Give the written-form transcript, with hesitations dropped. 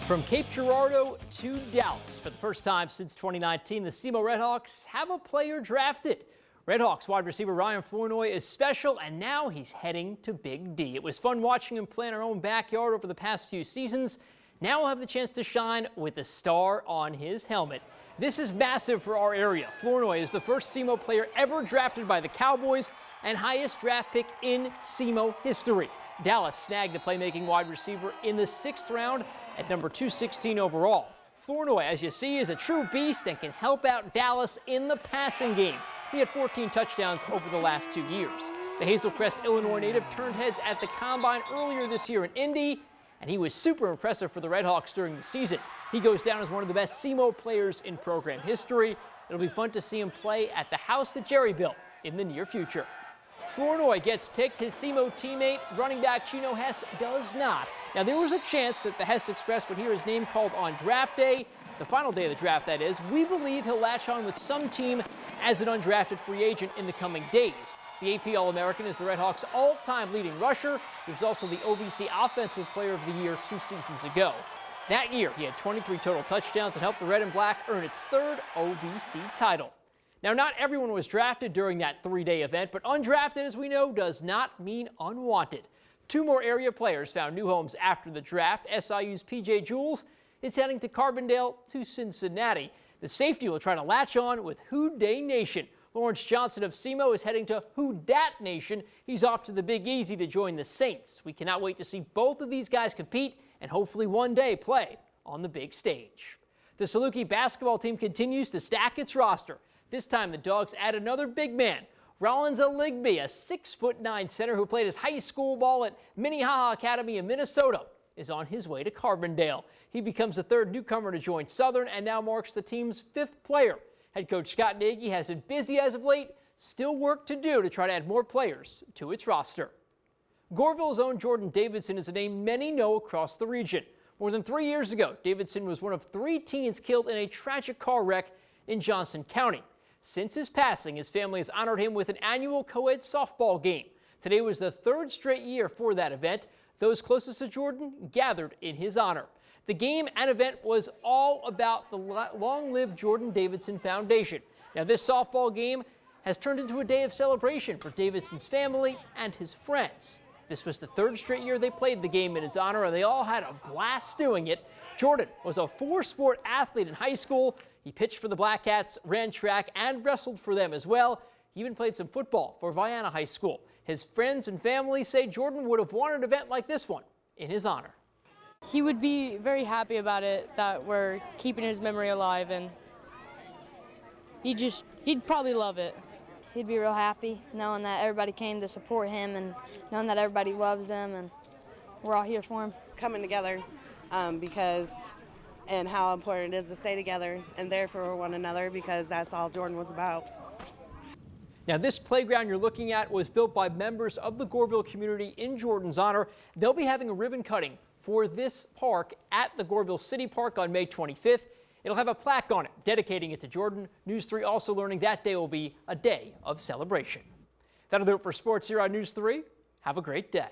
From Cape Girardeau to Dallas, for the first time since 2019, the SEMO Redhawks have a player drafted. Redhawks wide receiver Ryan Flourney is special, and now he's heading to Big D. It was fun watching him play in our own backyard over the past few seasons. Now he'll have the chance to shine with the star on his helmet. This is massive for our area. Flourney is the first SEMO player ever drafted by the Cowboys and highest draft pick in SEMO history. Dallas snagged the playmaking wide receiver in the 6th round at number 216 overall. Flourney, as you see, is a true beast and can help out Dallas in the passing game. He had 14 touchdowns over the last 2 years. The Hazel Crest, Illinois native turned heads at the Combine earlier this year in Indy, and he was super impressive for the Redhawks during the season. He goes down as one of the best SEMO players in program history. It'll be fun to see him play at the house that Jerry built in the near future. Flourney gets picked. His SEMO teammate, running back Chino Hess, does not. Now, there was a chance that the Hess Express would hear his name called on draft day, the final day of the draft, that is. We believe he'll latch on with some team as an undrafted free agent in the coming days. The AP All-American is the Redhawks' all-time leading rusher. He was also the OVC Offensive Player of the Year 2 seasons ago. That year, he had 23 total touchdowns and helped the Red and Black earn its 3rd OVC title. Now, not everyone was drafted during that 3-day event, but undrafted, as we know, does not mean unwanted. 2 more area players found new homes after the draft. SIU's P.J. Jules is heading to Carbondale to Cincinnati. The safety will try to latch on with Who Dey Nation. Lawrence Johnson of SEMO is heading to Who Dat Nation. He's off to the Big Easy to join the Saints. We cannot wait to see both of these guys compete and hopefully one day play on the big stage. The Saluki basketball team continues to stack its roster. This time the Dogs add another big man. Rollins Aligby, a 6'9" center who played his high school ball at Minnehaha Academy in Minnesota, is on his way to Carbondale. He becomes the 3rd newcomer to join Southern and now marks the team's 5th player. Head coach Scott Nagy has been busy as of late. Still work to do to try to add more players to its roster. Goreville's own Jordan Davidson is a name many know across the region. More than 3 years ago, Davidson was one of 3 teens killed in a tragic car wreck in Johnson County. Since his passing, his family has honored him with an annual co-ed softball game. Today was the 3rd straight year for that event. Those closest to Jordan gathered in his honor. The game and event was all about the Long Live Jordan Davidson Foundation. Now, this softball game has turned into a day of celebration for Davidson's family and his friends. This was the 3rd straight year they played the game in his honor, and they all had a blast doing it. Jordan was a 4-sport athlete in high school. He pitched for the Black Cats, ran track, and wrestled for them as well. He even played some football for Vienna High School. His friends and family say Jordan would have wanted an event like this one in his honor. He would be very happy about it, that we're keeping his memory alive, and he'd probably love it. He'd be real happy knowing that everybody came to support him and knowing that everybody loves him and we're all here for him. Coming together and how important it is to stay together and there for one another, because that's all Jordan was about. Now, this playground you're looking at was built by members of the Goreville community in Jordan's honor. They'll be having a ribbon cutting for this park at the Goreville City Park on May 25th. It'll have a plaque on it dedicating it to Jordan. News 3 also learning that day will be a day of celebration. That'll do it for sports here on News 3. Have a great day.